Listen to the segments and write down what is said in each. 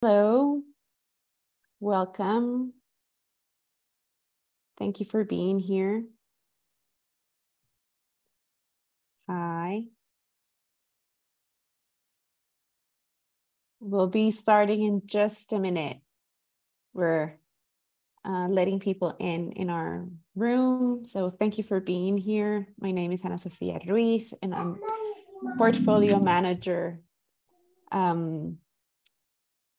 Hello, welcome. Thank you for being here. Hi. We'll be starting in just a minute. We're letting people in our room. So thank you for being here. My name is Ana Sofia Ruiz, and I'm portfolio manager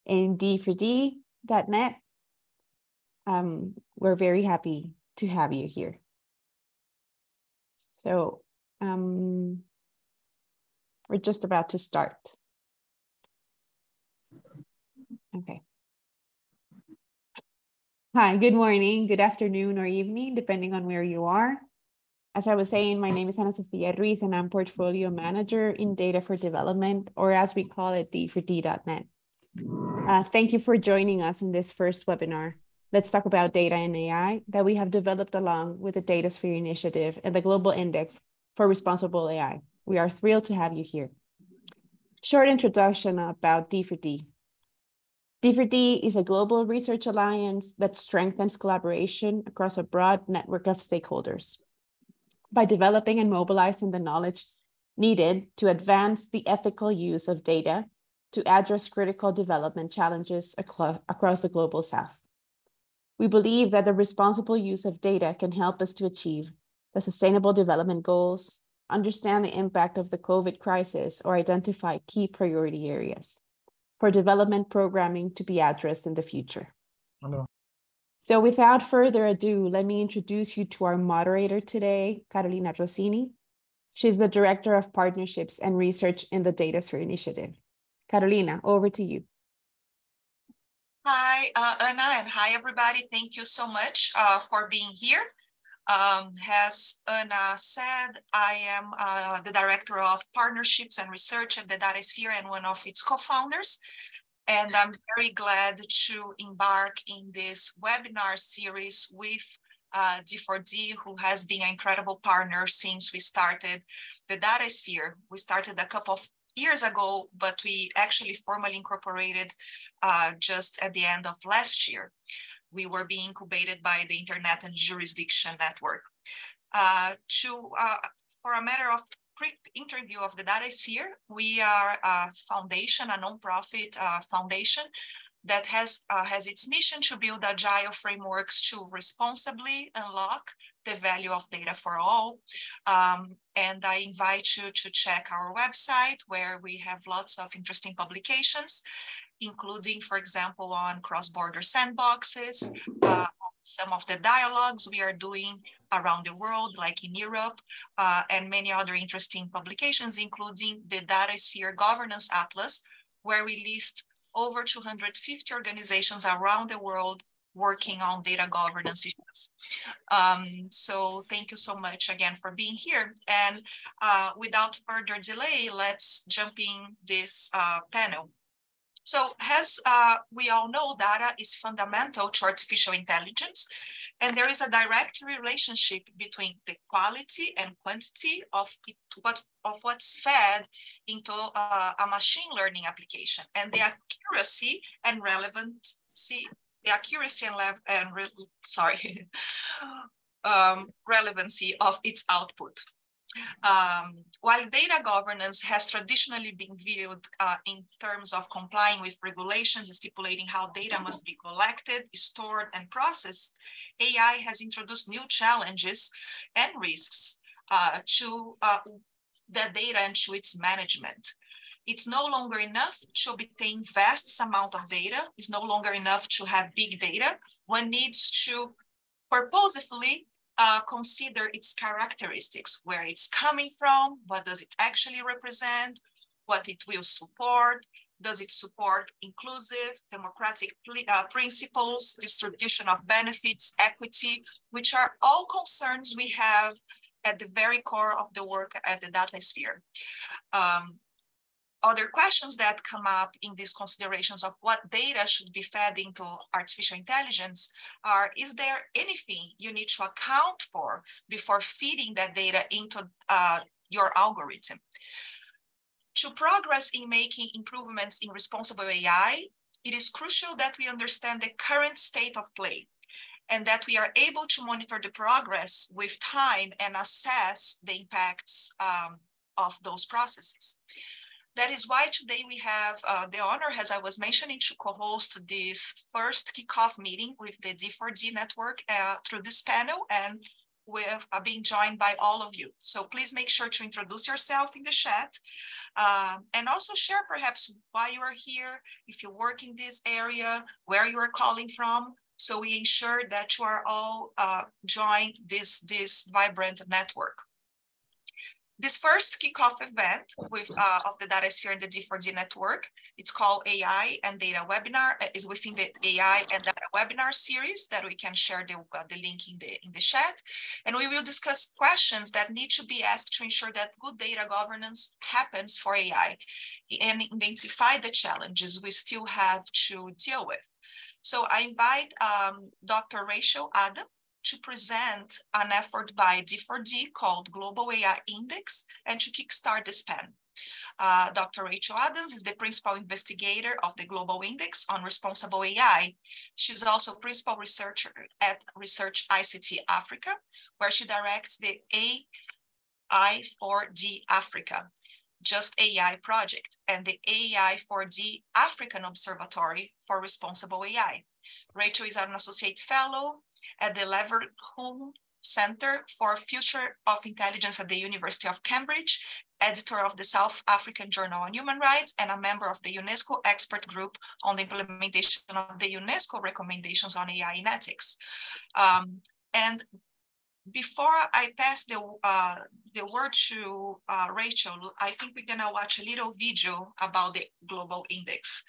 in D4D.net. We're very happy to have you here. So we're just about to start. Okay. Hi, good morning, good afternoon, or evening, depending on where you are. As I was saying, my name is Ana Sofia Ruiz, and I'm portfolio manager in data for development, or as we call it, D4D.net. Thank you for joining us in this first webinar. Let's talk about data and AI that we have developed along with the Datasphere initiative and the Global Index for Responsible AI. We are thrilled to have you here. Short introduction about D4D. D4D is a global research alliance that strengthens collaboration across a broad network of stakeholders. By developing and mobilizing the knowledge needed to advance the ethical use of data to address critical development challenges across the global south. We believe that the responsible use of data can help us to achieve the Sustainable Development Goals, understand the impact of the COVID crisis, or identify key priority areas for development programming to be addressed in the future. Hello. So without further ado, let me introduce you to our moderator today, Carolina Rossini. She's the Director of Partnerships and Research in the Datasphere Initiative. Carolina, over to you. Hi, Ana, and hi, everybody. Thank you so much for being here. As Ana said, I am the Director of Partnerships and Research at the Datasphere and one of its co-founders. And I'm very glad to embark in this webinar series with D4D, who has been an incredible partner since we started the Datasphere. We started a couple of years ago, but we actually formally incorporated just at the end of last year. We were being incubated by the Internet and Jurisdiction Network. For a matter of quick interview of the Datasphere, we are a foundation, a nonprofit foundation that has its mission to build agile frameworks to responsibly unlock the value of data for all. And I invite you to check our website, where we have lots of interesting publications, including, for example, on cross-border sandboxes, some of the dialogues we are doing around the world, like in Europe, and many other interesting publications, including the Datasphere Governance Atlas, where we list over 250 organizations around the world working on data governance issues. So thank you so much again for being here. And without further delay, let's jump in this panel. So as we all know, data is fundamental to artificial intelligence, and there is a direct relationship between the quality and quantity of what's fed into a machine learning application, and the accuracy and relevancy, relevancy of its output. While data governance has traditionally been viewed in terms of complying with regulations stipulating how data must be collected, stored, and processed, AI has introduced new challenges and risks to the data and to its management. It's no longer enough to obtain vast amount of data. It's no longer enough to have big data. One needs to purposefully consider its characteristics, where it's coming from, what does it actually represent, what it will support, does it support inclusive, democratic principles, distribution of benefits, equity, which are all concerns we have at the very core of the work at the Datasphere. Other questions that come up in these considerations of what data should be fed into artificial intelligence are, is there anything you need to account for before feeding that data into your algorithm? To progress in making improvements in responsible AI, it is crucial that we understand the current state of play and that we are able to monitor the progress with time and assess the impacts of those processes. That is why today we have the honor, as I was mentioning, to co-host this first kickoff meeting with the D4D network through this panel, and with being joined by all of you. So please make sure to introduce yourself in the chat and also share perhaps why you are here, if you work in this area, where you are calling from, so we ensure that you are all joined this vibrant network. This first kickoff event with, of the Datasphere and the D4D network, it's called AI and Data Webinar, is within the AI and Data Webinar series that we can share the link in the chat. And we will discuss questions that need to be asked to ensure that good data governance happens for AI and identify the challenges we still have to deal with. So I invite Dr. Rachel Adam to present an effort by D4D called Global AI Index and to kickstart this panel. Dr. Rachel Adams is the principal investigator of the Global Index on Responsible AI. She's also principal researcher at Research ICT Africa, where she directs the AI4D Africa, Just AI project, and the AI4D African Observatory for Responsible AI. Rachel is an associate fellow at the Leverhulme Center for Future of Intelligence at the University of Cambridge, editor of the South African Journal on Human Rights, and a member of the UNESCO expert group on the implementation of the UNESCO recommendations on AI in ethics. And before I pass the word to Rachel, I think we're gonna watch a little video about the Global Index.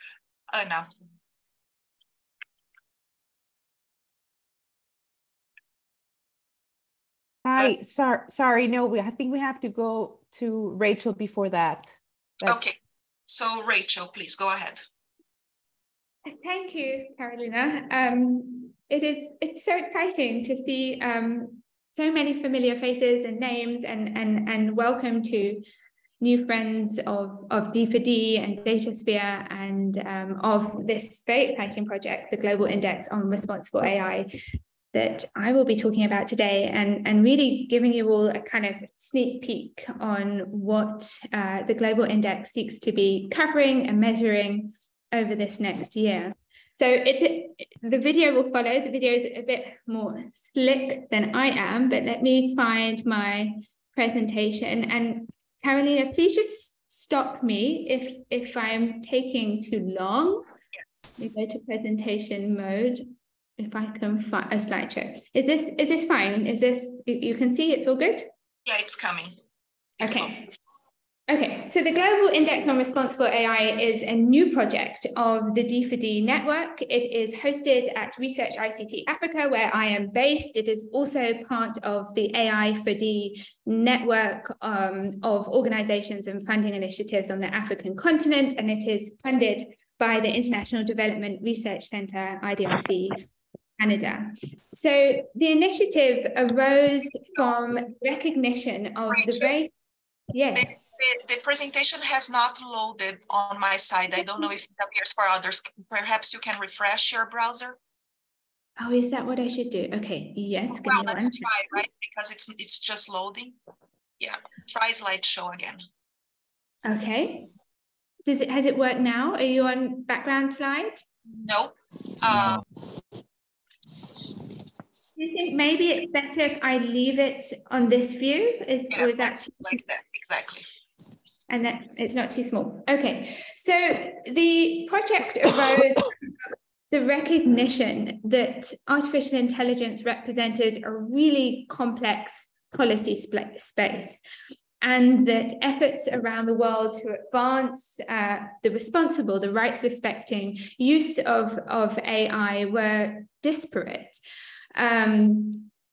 Anna. Hi, sorry, no, I think we have to go to Rachel before that. Okay, so Rachel, please go ahead. Thank you, Carolina. It's so exciting to see so many familiar faces and names, and welcome to new friends of D4D and Datasphere, and of this very exciting project, the Global Index on Responsible AI, that I will be talking about today, and really giving you all a kind of sneak peek on what the Global Index seeks to be covering and measuring over this next year. So the video will follow. The video is a bit more slick than I am, but let me find my presentation. And Carolina, please just stop me if I'm taking too long. Yes. We go to presentation mode. If I can find a slideshow. Is this fine? Is this, you can see it's all good? Yeah, it's coming. Okay. Okay, so the Global Index on Responsible AI is a new project of the D4D network. It is hosted at Research ICT Africa, where I am based. It is also part of the AI4D network of organizations and funding initiatives on the African continent, and it is funded by the International Development Research Center, IDRC, Canada. So the initiative arose from recognition of the very, yes. The presentation has not loaded on my side. I don't know if it appears for others. Perhaps you can refresh your browser. Oh, is that what I should do? Okay, yes. Well, let's try, right? Because it's just loading. Yeah, try slideshow again. Okay. Has it worked now? Are you on background slide? No. Do you think maybe it's better if I leave it on this view? Yes, or is that like that, exactly. And that it's not too small. Okay, so the project arose the recognition that artificial intelligence represented a really complex policy space, and that efforts around the world to advance the responsible, the rights respecting use of AI were disparate.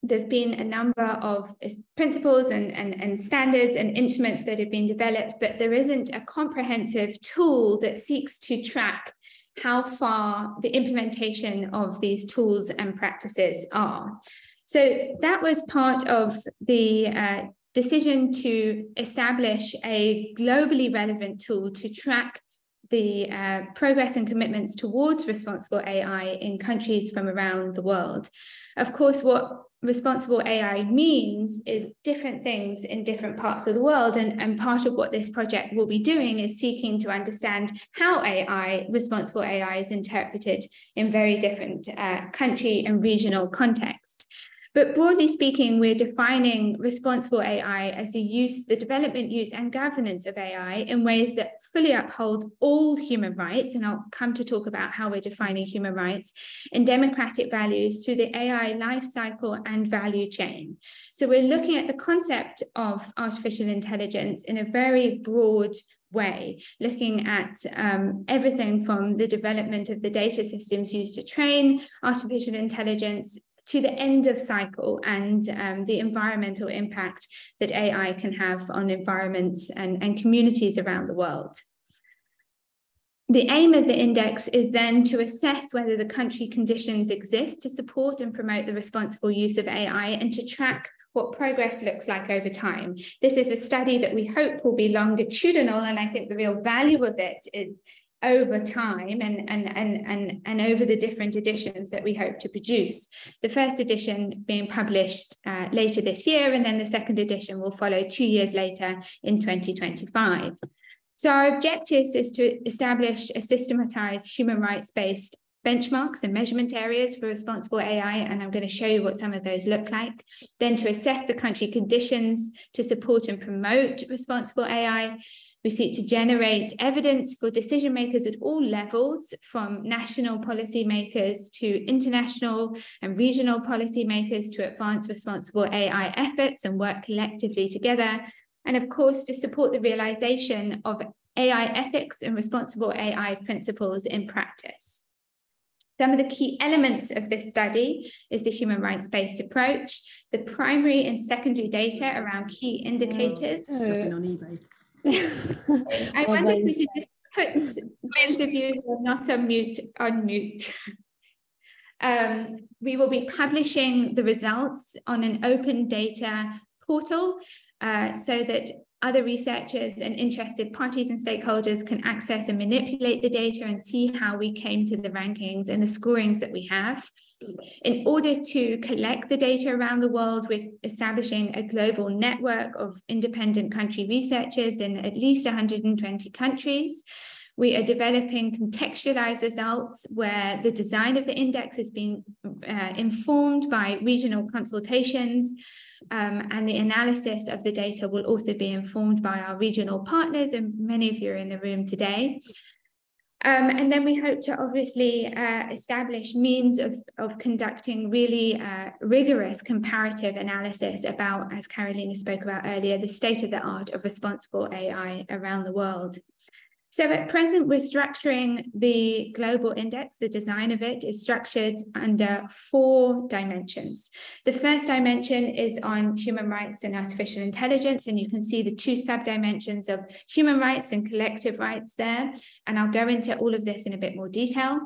There have been a number of principles and standards and instruments that have been developed, but there isn't a comprehensive tool that seeks to track how far the implementation of these tools and practices are. So that was part of the decision to establish a globally relevant tool to track progress and commitments towards responsible AI in countries from around the world. Of course, what responsible AI means is different things in different parts of the world, and part of what this project will be doing is seeking to understand how responsible AI is interpreted in very different country and regional contexts. But broadly speaking, we're defining responsible AI as the development, use, and governance of AI in ways that fully uphold all human rights, and I'll come to talk about how we're defining human rights, and democratic values through the AI lifecycle and value chain. So we're looking at the concept of artificial intelligence in a very broad way, looking at everything from the development of the data systems used to train artificial intelligence to the end of cycle and the environmental impact that AI can have on environments and communities around the world. The aim of the index is then to assess whether the country conditions exist to support and promote the responsible use of AI, and to track what progress looks like over time. This is a study that we hope will be longitudinal, and I think the real value of it is over time and over the different editions that we hope to produce. The first edition being published later this year, and then the second edition will follow 2 years later in 2025. So our objective is to establish a systematized human rights-based benchmarks and measurement areas for responsible AI, and I'm going to show you what some of those look like. Then to assess the country conditions to support and promote responsible AI. We seek to generate evidence for decision makers at all levels, from national policymakers to international and regional policymakers, to advance responsible AI efforts and work collectively together. And of course, to support the realization of AI ethics and responsible AI principles in practice. Some of the key elements of this study is the human rights-based approach, the primary and secondary data around key indicators. I wonder if we could just put those of you who are not on mute. We will be publishing the results on an open data portal so that other researchers and interested parties and stakeholders can access and manipulate the data and see how we came to the rankings and the scorings that we have. In order to collect the data around the world, we're establishing a global network of independent country researchers in at least 120 countries. We are developing contextualized results where the design of the index has been informed by regional consultations, and the analysis of the data will also be informed by our regional partners, and many of you are in the room today. And then we hope to obviously establish means of conducting really rigorous comparative analysis about, as Carolina spoke about earlier, the state of the art of responsible AI around the world. So at present, we're structuring the global index. The design of it is structured under 4 dimensions. The first dimension is on human rights and artificial intelligence, and you can see the 2 sub-dimensions of human rights and collective rights there. And I'll go into all of this in a bit more detail.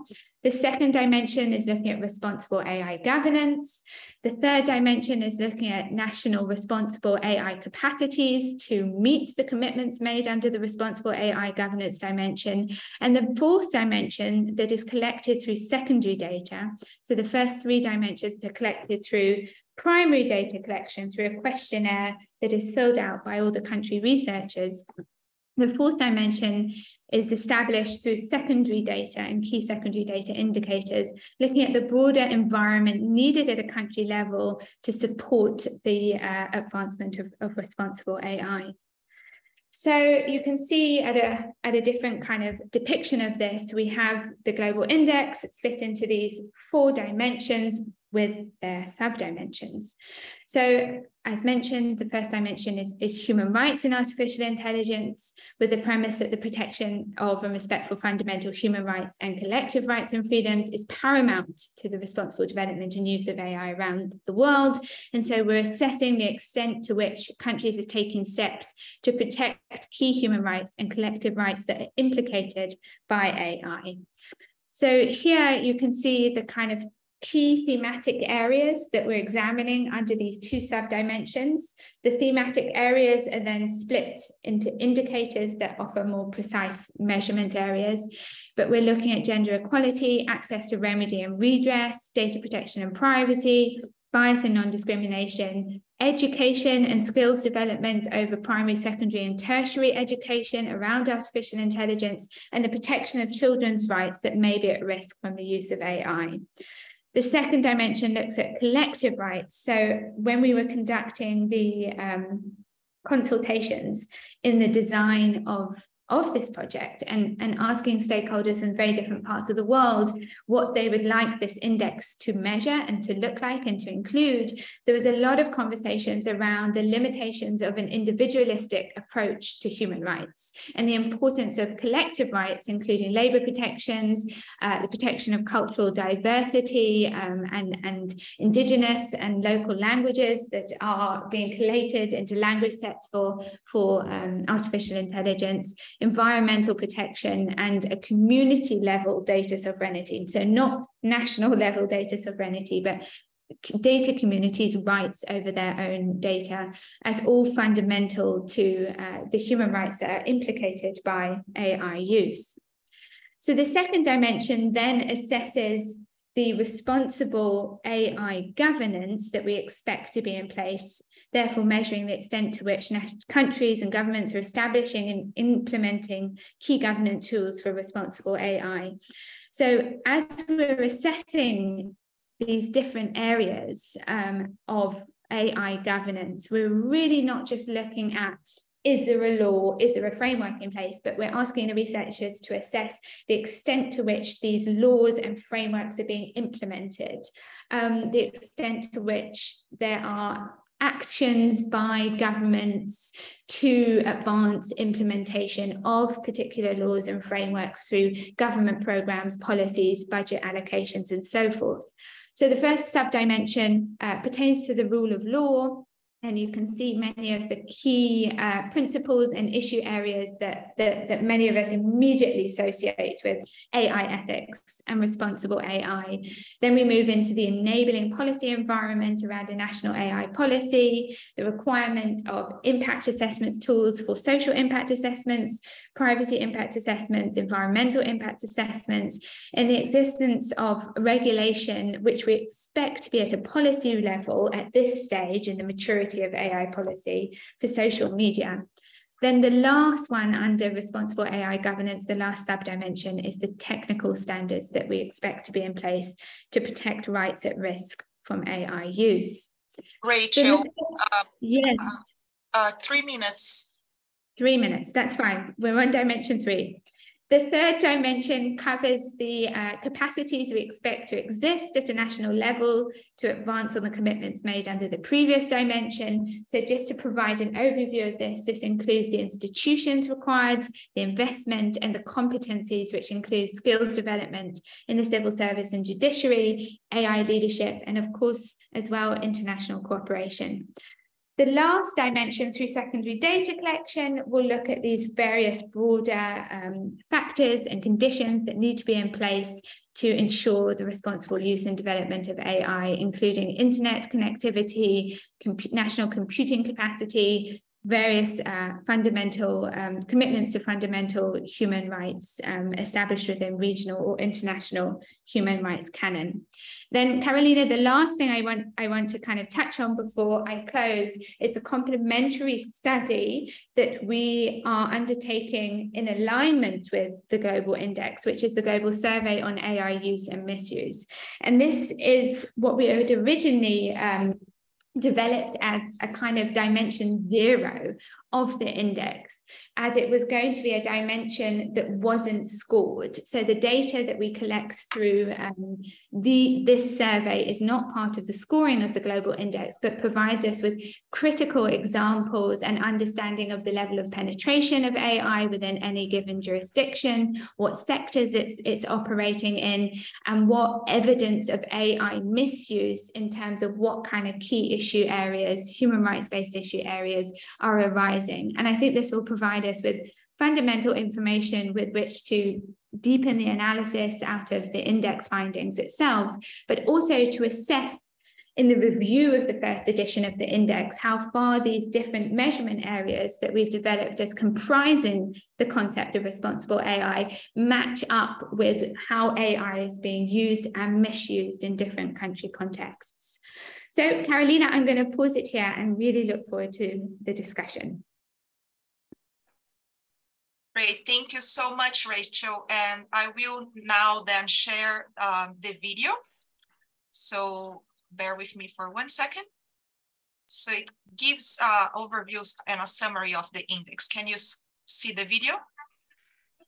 The second dimension is looking at responsible AI governance. The third dimension is looking at national responsible AI capacities to meet the commitments made under the responsible AI governance dimension. And the fourth dimension that is collected through secondary data. So the first 3 dimensions are collected through primary data collection, through a questionnaire that is filled out by all the country researchers. The fourth dimension is established through secondary data and key secondary data indicators, looking at the broader environment needed at a country level to support the advancement of responsible AI. So you can see at a different kind of depiction of this, we have the global index split into these 4 dimensions with their sub-dimensions. So as mentioned, the first dimension is human rights and artificial intelligence, with the premise that the protection of and respect for fundamental human rights and collective rights and freedoms is paramount to the responsible development and use of AI around the world. And so we're assessing the extent to which countries are taking steps to protect key human rights and collective rights that are implicated by AI. So here you can see the kind of key thematic areas that we're examining under these two sub-dimensions. The thematic areas are then split into indicators that offer more precise measurement areas, but we're looking at gender equality, access to remedy and redress, data protection and privacy, bias and non-discrimination, education and skills development over primary, secondary and tertiary education around artificial intelligence, and the protection of children's rights that may be at risk from the use of AI. The second dimension looks at collective rights. So when we were conducting the consultations in the design of this project and asking stakeholders in very different parts of the world what they would like this index to measure and to look like and to include, there was a lot of conversations around the limitations of an individualistic approach to human rights and the importance of collective rights, including labor protections, the protection of cultural diversity and indigenous and local languages that are being collated into language sets for artificial intelligence, environmental protection, and a community level data sovereignty. So not national level data sovereignty, but data communities' rights over their own data as all fundamental to the human rights that are implicated by AI use. So the second dimension then assesses the responsible AI governance that we expect to be in place, therefore measuring the extent to which countries and governments are establishing and implementing key governance tools for responsible AI. So as we're assessing these different areas of AI governance, we're really not just looking at, is there a law, is there a framework in place, but we're asking the researchers to assess the extent to which these laws and frameworks are being implemented, the extent to which there are actions by governments to advance implementation of particular laws and frameworks through government programs, policies, budget allocations, and so forth. So the first sub-dimension pertains to the rule of law. And you can see many of the key principles and issue areas that many of us immediately associate with AI ethics and responsible AI. Then we move into the enabling policy environment around a national AI policy, the requirement of impact assessment tools for social impact assessments, privacy impact assessments, environmental impact assessments, and the existence of regulation, which we expect to be at a policy level at this stage in the maturity of AI policy for social media. Then the last one under responsible AI governance, the last sub-dimension, is the technical standards that we expect to be in place to protect rights at risk from AI use. Rachel, yes. 3 minutes. 3 minutes, that's fine. We're on dimension 3. The third dimension covers the capacities we expect to exist at a national level to advance on the commitments made under the previous dimension. So just to provide an overview of this includes the institutions required, the investment, and the competencies, which include skills development in the civil service and judiciary, AI leadership, and of course, as well, international cooperation. The last dimension, through secondary data collection, will look at these various broader factors and conditions that need to be in place to ensure the responsible use and development of AI, including internet connectivity, national computing capacity, various fundamental commitments to fundamental human rights established within regional or international human rights canon. Then, Carolina, the last thing I want to kind of touch on before I close is the complementary study that we are undertaking in alignment with the Global Index, which is the Global Survey on AI Use and Misuse. And this is what we had originally developed as a kind of dimension 0 of the index, as it was going to be a dimension that wasn't scored. So the data that we collect through this survey is not part of the scoring of the Global Index, but provides us with critical examples and understanding of the level of penetration of AI within any given jurisdiction, what sectors it's operating in, and what evidence of AI misuse in terms of what kind of key issue areas, human rights-based issue areas, are arising. And I think this will provide us with fundamental information with which to deepen the analysis out of the index findings itself, but also to assess in the review of the first edition of the index how far these different measurement areas that we've developed as comprising the concept of responsible AI match up with how AI is being used and misused in different country contexts. So, Carolina, I'm going to pause it here and really look forward to the discussion. Great, thank you so much, Rachel. And I will now then share the video. So bear with me for 1 second. So it gives overviews and a summary of the index. Can you see the video?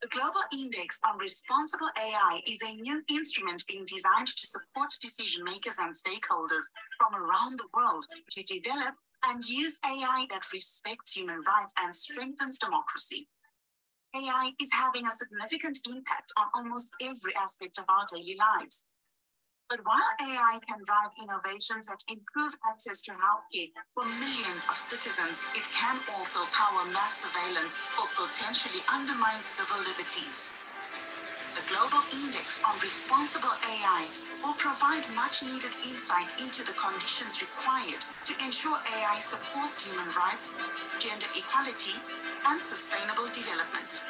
The Global Index on Responsible AI is a new instrument being designed to support decision makers and stakeholders from around the world to develop and use AI that respects human rights and strengthens democracy. AI is having a significant impact on almost every aspect of our daily lives. But while AI can drive innovations that improve access to healthcare for millions of citizens, it can also power mass surveillance or potentially undermine civil liberties. The Global Index on Responsible AI will provide much-needed insight into the conditions required to ensure AI supports human rights, gender equality, and sustainable development.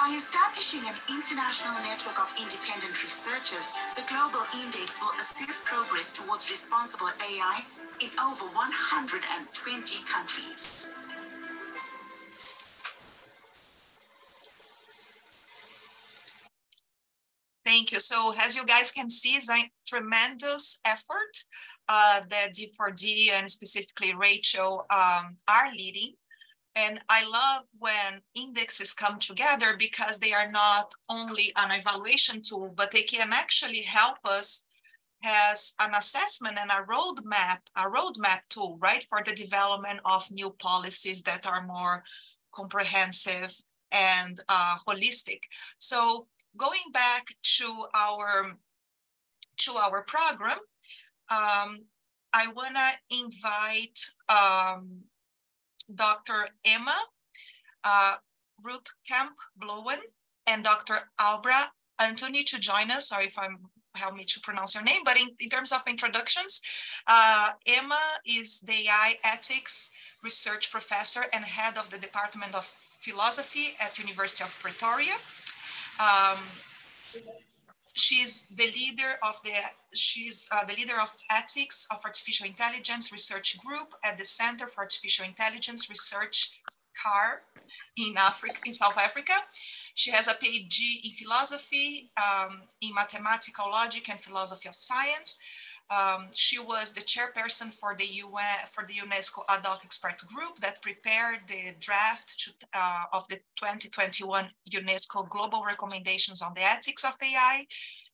By establishing an international network of independent researchers, the Global Index will assess progress towards responsible AI in over 120 countries. Thank you. So as you guys can see, it's a tremendous effort that D4D and specifically Rachel are leading. And I love when indexes come together because they are not only an evaluation tool, but they can actually help us as an assessment and a roadmap tool, right, for the development of new policies that are more comprehensive and holistic. So going back to our program, I wanna invite Dr. Emma Rootkamp-Blowen and Dr. Alba Anthony to join us. Sorry if help me to pronounce your name, but in terms of introductions, Emma is the AI ethics research professor and head of the Department of Philosophy at University of Pretoria. She's the leader of the leader of ethics of artificial intelligence research group at the Center for Artificial Intelligence Research, CAR, in South Africa. She has a PhD in philosophy, in mathematical logic and philosophy of science. She was the chairperson for the UNESCO ad hoc expert group that prepared the draft of the 2021 UNESCO Global Recommendations on the Ethics of AI,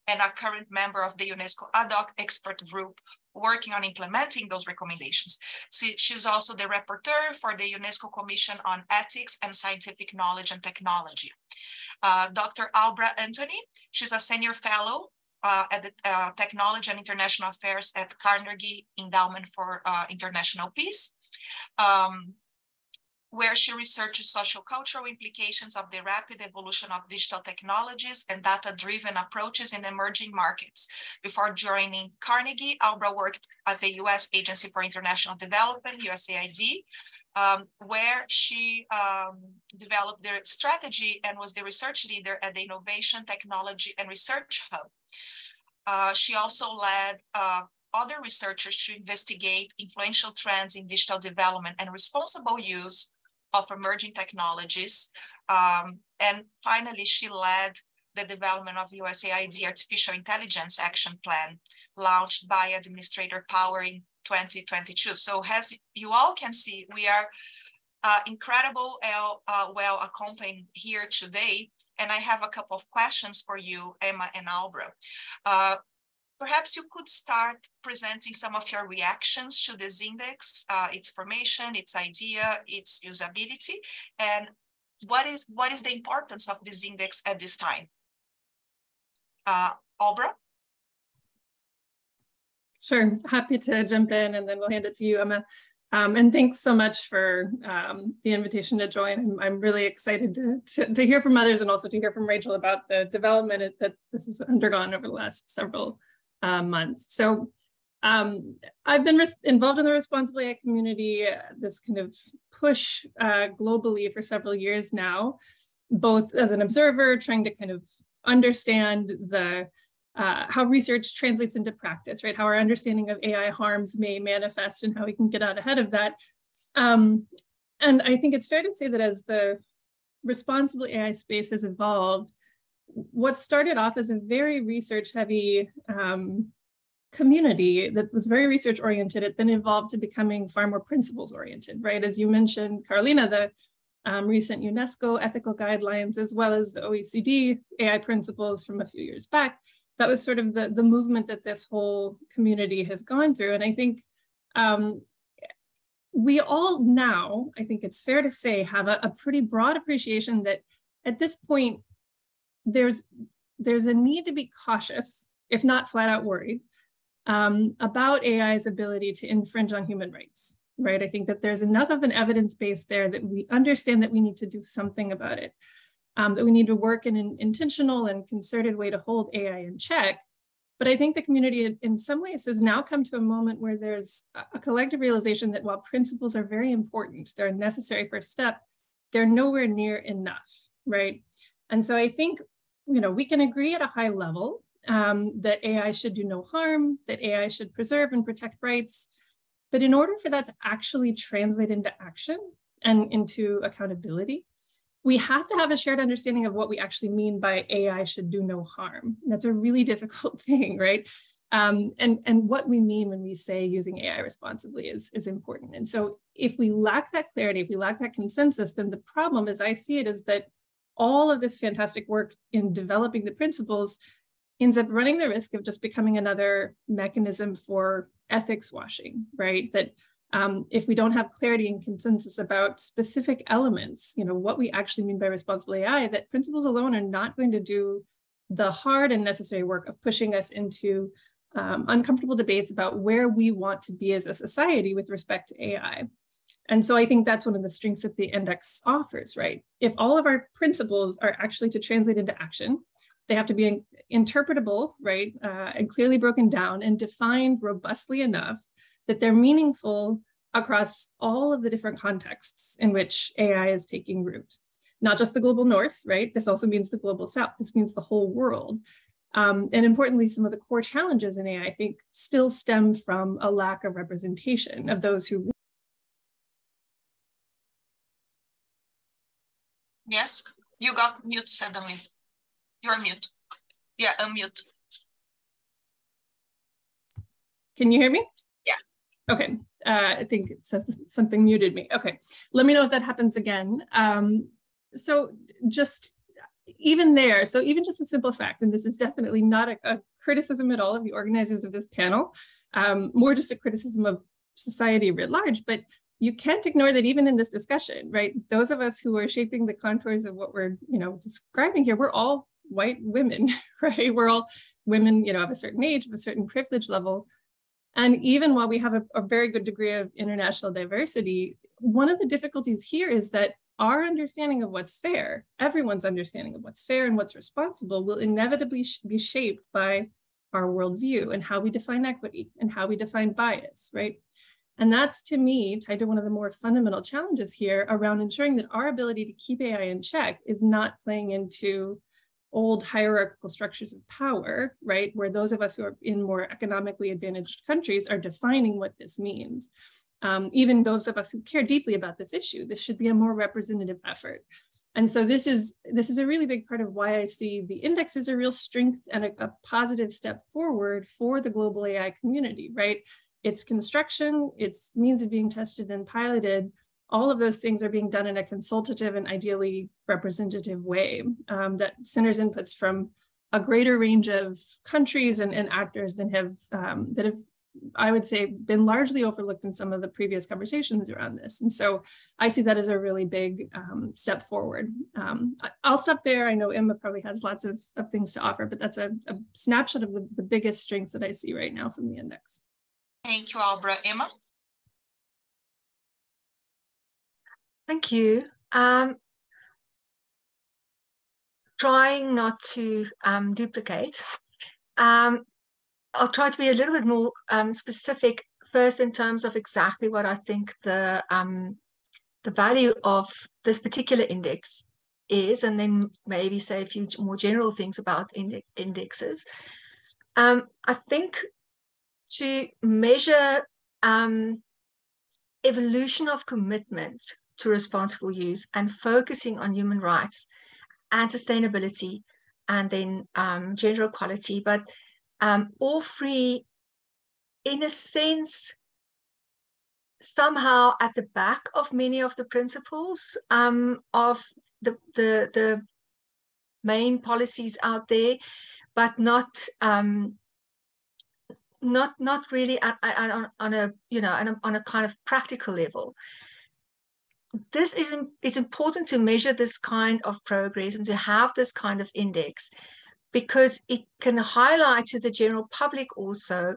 and a current member of the UNESCO ad hoc expert group working on implementing those recommendations. She's also the rapporteur for the UNESCO Commission on Ethics and Scientific Knowledge and Technology. Dr. Alba Anthony, she's a senior fellow at the Technology and International Affairs at Carnegie Endowment for International Peace, where she researches socio-cultural implications of the rapid evolution of digital technologies and data-driven approaches in emerging markets. Before joining Carnegie, Alba worked at the U.S. Agency for International Development, USAID, where she developed their strategy and was the research leader at the Innovation, Technology, and Research Hub. She also led other researchers to investigate influential trends in digital development and responsible use of emerging technologies. And finally, she led the development of USAID Artificial Intelligence Action Plan, launched by Administrator Power in 2022. So as you all can see, we are incredible, well accompanied here today. And I have a couple of questions for you, Emma and Alba. Perhaps you could start presenting some of your reactions to this index, its formation, its idea, its usability, and what is the importance of this index at this time? Alba? Sure, happy to jump in, and then we'll hand it to you, Emma. And thanks so much for the invitation to join. I'm really excited to hear from others and also to hear from Rachel about the development that this has undergone over the last several months. So I've been involved in the responsible AI community, this kind of push globally for several years now, both as an observer, trying to kind of understand the how research translates into practice, right? How our understanding of AI harms may manifest and how we can get out ahead of that. And I think it's fair to say that as the responsible AI space has evolved, what started off as a very research-heavy community that was very research-oriented, it then evolved to becoming far more principles-oriented, right? As you mentioned, Carolina, the recent UNESCO ethical guidelines, as well as the OECD AI principles from a few years back, that was sort of the movement that this whole community has gone through. And I think we all now, I think it's fair to say, have a pretty broad appreciation that at this point, there's a need to be cautious, if not flat out worried, about AI's ability to infringe on human rights, right? I think that there's enough of an evidence base there that we understand that we need to do something about it. That we need to work in an intentional and concerted way to hold AI in check. But I think the community in some ways has now come to a moment where there's a collective realization that while principles are very important, they're a necessary first step, they're nowhere near enough, right? And so I think, you know, we can agree at a high level that AI should do no harm, that AI should preserve and protect rights. But in order for that to actually translate into action and into accountability, we have to have a shared understanding of what we actually mean by AI should do no harm. That's a really difficult thing, right? And what we mean when we say using AI responsibly is important. And so if we lack that clarity, if we lack that consensus, then the problem, as I see it, is that all of this fantastic work in developing the principles ends up running the risk of just becoming another mechanism for ethics washing, right? That if we don't have clarity and consensus about specific elements, you know, what we actually mean by responsible AI, that principles alone are not going to do the hard and necessary work of pushing us into uncomfortable debates about where we want to be as a society with respect to AI. And so I think that's one of the strengths that the index offers, right? If all of our principles are actually to translate into action, they have to be interpretable, right? And clearly broken down and defined robustly enough that they're meaningful across all of the different contexts in which AI is taking root. Not just the global north, right? This also means the global south. This means the whole world. And importantly, some of the core challenges in AI, I think, still stem from a lack of representation of those who. Yes, you got mute suddenly. You're mute. Yeah, unmute. Can you hear me? Yeah. Okay, I think it says something muted me. Okay, let me know if that happens again. So just even there, so even just a simple fact, and this is definitely not a criticism at all of the organizers of this panel, more just a criticism of society writ large, but you can't ignore that even in this discussion, right? Those of us who are shaping the contours of what we're, you know, describing here, we're all white women, right? We're all women, you know, of a certain age, of a certain privilege level. And even while we have a very good degree of international diversity, one of the difficulties here is that our understanding of what's fair, everyone's understanding of what's fair and what's responsible will inevitably be shaped by our worldview and how we define equity and how we define bias, right? And that's, to me, tied to one of the more fundamental challenges here around ensuring that our ability to keep AI in check is not playing into old hierarchical structures of power, right? Where those of us who are in more economically advantaged countries are defining what this means. Even those of us who care deeply about this issue, this should be a more representative effort. And so this is a really big part of why I see the index as a real strength and a positive step forward for the global AI community, right? Its construction, its means of being tested and piloted, all of those things are being done in a consultative and ideally representative way that centers inputs from a greater range of countries and actors than have, I would say, been largely overlooked in some of the previous conversations around this. And so I see that as a really big step forward. I'll stop there. I know Emma probably has lots of things to offer, but that's a snapshot of the biggest strengths that I see right now from the index. Thank you, Alba. Emma? Thank you. Trying not to duplicate. I'll try to be a little bit more specific first in terms of exactly what I think the value of this particular index is, and then maybe say a few more general things about indexes. I think to measure evolution of commitment to responsible use and focusing on human rights and sustainability, and then gender equality, but all three, in a sense, somehow at the back of many of the principles of the main policies out there, but not really on a kind of practical level. It's important to measure this kind of progress and to have this kind of index, because it can highlight to the general public also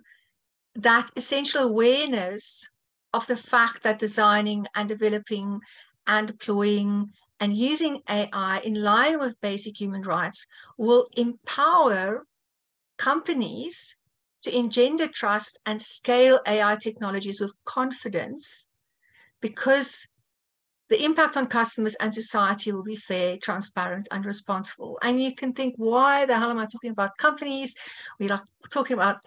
that essential awareness of the fact that designing and developing and deploying and using AI in line with basic human rights will empower companies to engender trust and scale AI technologies with confidence, because the impact on customers and society will be fair, transparent, and responsible. And you can think, why the hell am I talking about companies? We like talking about,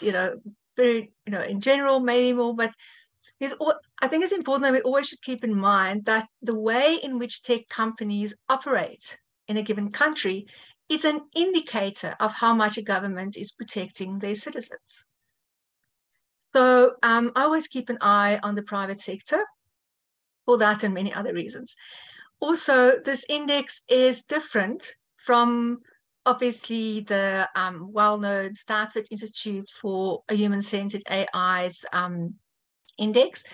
very, in general, maybe more, but I think it's important that we always should keep in mind that the way in which tech companies operate in a given country is an indicator of how much a government is protecting their citizens. So I always keep an eye on the private sector for that and many other reasons. Also, this index is different from obviously the well-known Stanford Institute for a Human-Centered AI's index,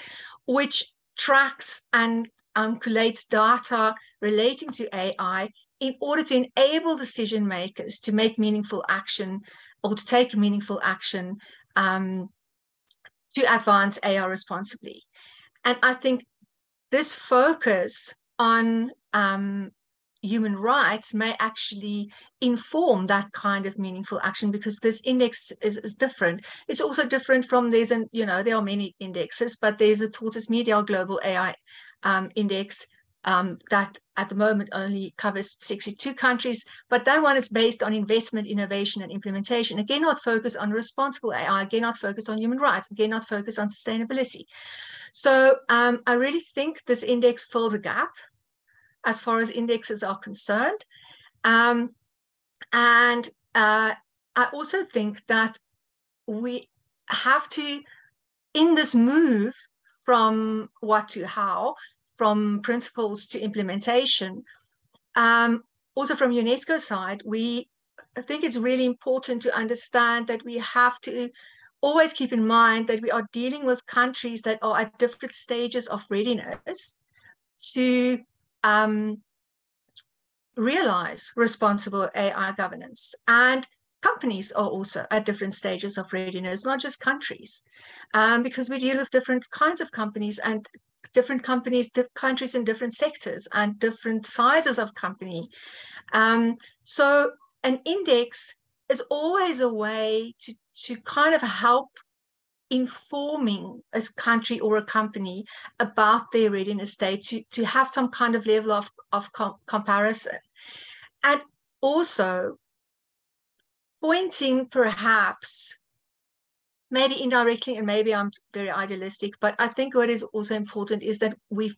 which tracks and collates data relating to AI in order to enable decision makers to make meaningful action or to take meaningful action to advance AI responsibly. And I think this focus on human rights may actually inform that kind of meaningful action, because this index is different. It's also different from there are many indexes, but there's a Tortoise Media Global AI Index that at the moment only covers 62 countries, but that one is based on investment, innovation, and implementation. Again, not focused on responsible AI, again, not focused on human rights, again, not focused on sustainability. So I really think this index fills a gap as far as indexes are concerned. And I also think that we have to, in this move from what to how, from principles to implementation, also from UNESCO's side, I think it's really important to understand that we have to always keep in mind that we are dealing with countries that are at different stages of readiness to realize responsible AI governance. And companies are also at different stages of readiness, not just countries, because we deal with different kinds of companies and different companies, countries in different sectors and different sizes of company. So an index is always a way to kind of help informing a country or a company about their readiness state, to have some kind of level of comparison. And also pointing perhaps, maybe indirectly, and maybe I'm very idealistic, but I think what is also important is that we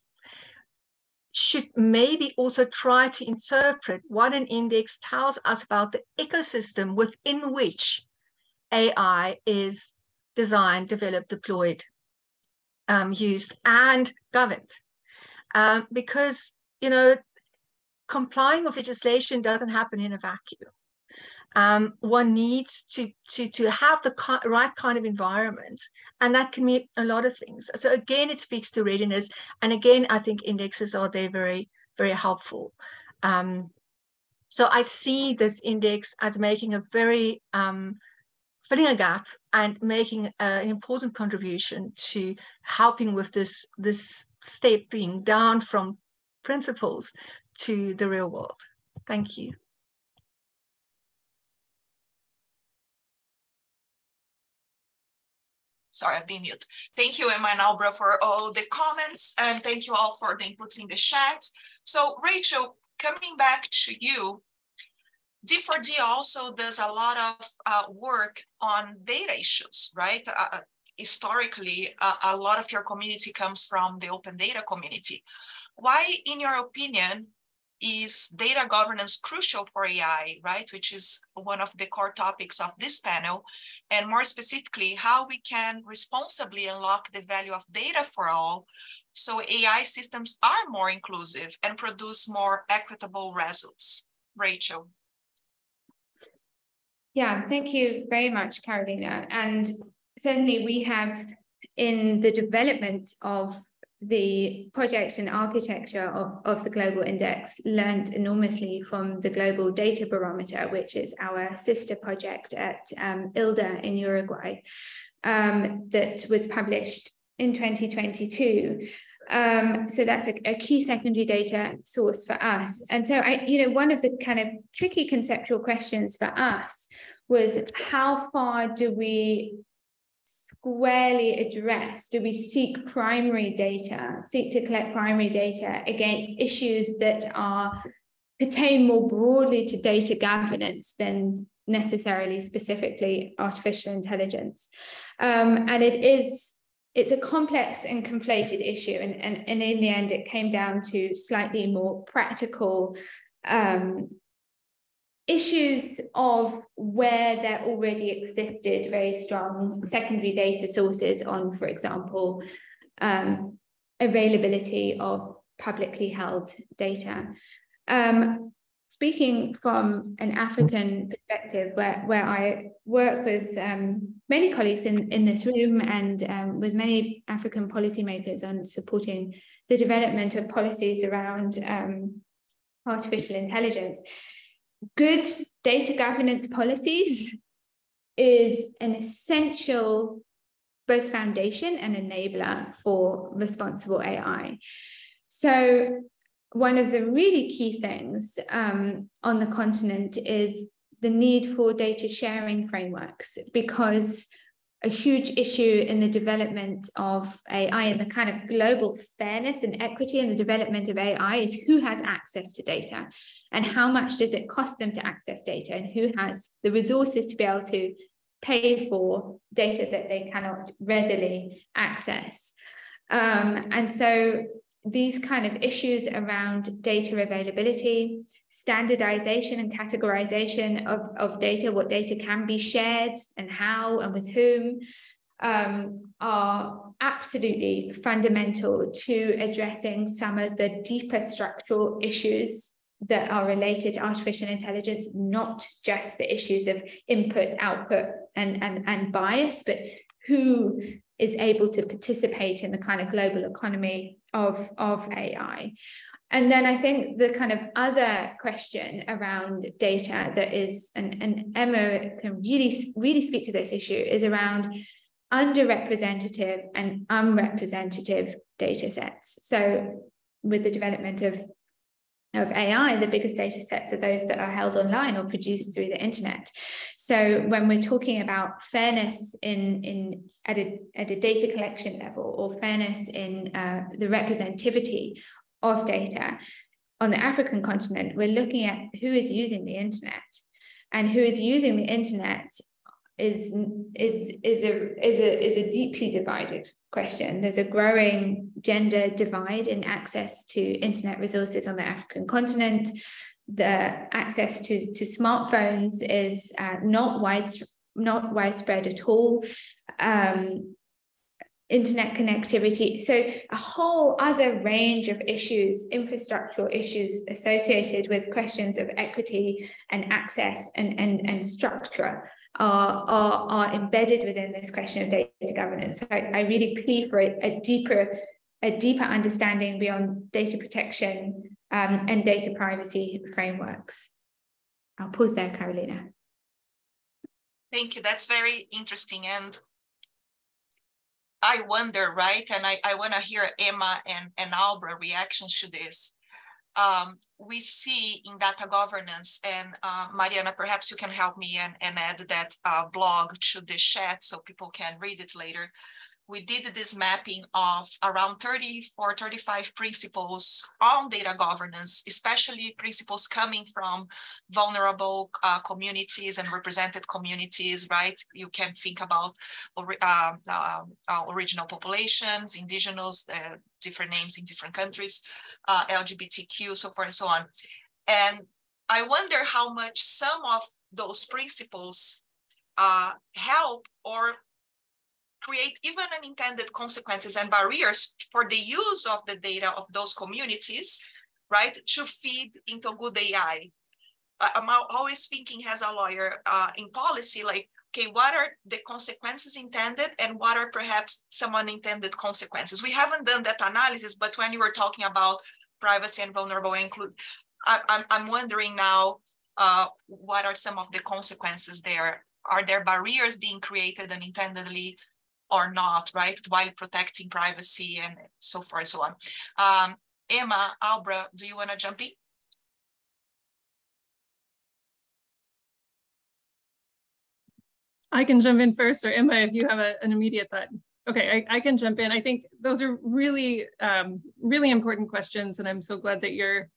should maybe also try to interpret what an index tells us about the ecosystem within which AI is designed, developed, deployed, used, and governed. Because, complying with legislation doesn't happen in a vacuum. One needs to have the right kind of environment, and that can mean a lot of things. So again, it speaks to readiness, and again, I think indexes are there very, very helpful. So I see this index as making a very filling a gap and making an important contribution to helping with this stepping down from principles to the real world. Thank you. Sorry, I've been mute. Thank you, Emma and Alba, for all the comments, and thank you all for the inputs in the chat. So Rachel, coming back to you, D4D also does a lot of work on data issues, right? Historically, a lot of your community comes from the open data community. Why, in your opinion, is data governance crucial for AI, right? Which is one of the core topics of this panel. And more specifically, how we can responsibly unlock the value of data for all so AI systems are more inclusive and produce more equitable results. Rachel. Yeah, thank you very much, Carolina. And certainly we have, in the development of the project and architecture of the Global Index, learned enormously from the Global Data Barometer, which is our sister project at ILDA in Uruguay, that was published in 2022. So that's a key secondary data source for us. And so one of the kind of tricky conceptual questions for us was, how far do we squarely address, do we seek to collect primary data against issues that pertain more broadly to data governance than necessarily specifically artificial intelligence? And it's a complex and conflated issue. And in the end, it came down to slightly more practical issues of where there already existed very strong secondary data sources on, for example, availability of publicly held data. Speaking from an African perspective, where I work with many colleagues in this room and with many African policymakers on supporting the development of policies around artificial intelligence, good data governance policies is an essential both foundation and enabler for responsible AI. So one of the really key things on the continent is the need for data sharing frameworks, because a huge issue in the development of AI and the kind of global fairness and equity in the development of AI is who has access to data and how much does it cost them to access data, and who has the resources to be able to pay for data that they cannot readily access. And so these kind of issues around data availability, standardization and categorization of data, what data can be shared and how and with whom, are absolutely fundamental to addressing some of the deeper structural issues that are related to artificial intelligence, not just the issues of input, output, and bias, but who is able to participate in the kind of global economy of AI. And then I think the kind of other question around data that is, and Emma can really speak to this issue, is around underrepresentative and unrepresentative data sets. So with the development of AI, the biggest data sets are those that are held online or produced through the internet. So when we're talking about fairness at a data collection level, or fairness in the representativity of data on the African continent, we're looking at who is using the internet, and who is using the internet is a deeply divided question. There's a growing gender divide in access to internet resources on the African continent. The access to smartphones is not widespread at all. Internet connectivity, so a whole other range of issues, infrastructural issues associated with questions of equity and access and structure are embedded within this question of data governance. So I really plead for a deeper understanding beyond data protection and data privacy frameworks. I'll pause there, Carolina. Thank you. That's very interesting. And I wonder, right? And I want to hear Emma and Alba reactions to this. we see in data governance, and Mariana, perhaps you can help me and add that blog to the chat so people can read it later. We did this mapping of around 34, 35 principles on data governance, especially principles coming from vulnerable communities and represented communities, right? You can think about original populations, indigenous, different names in different countries, LGBTQ, so forth and so on. And I wonder how much some of those principles help or create even unintended consequences and barriers for the use of the data of those communities, right, to feed into good AI. I'm always thinking as a lawyer in policy, like, okay, what are the consequences intended and what are perhaps some unintended consequences? We haven't done that analysis, but when you were talking about privacy and vulnerable include, I'm wondering now, what are some of the consequences there? Are there barriers being created unintendedly or not, right, while protecting privacy and so forth and so on? Emma, Alba, do you want to jump in? I can jump in first, or Emma, if you have an immediate thought. Okay, I can jump in. I think those are really, really important questions, and I'm so glad that you're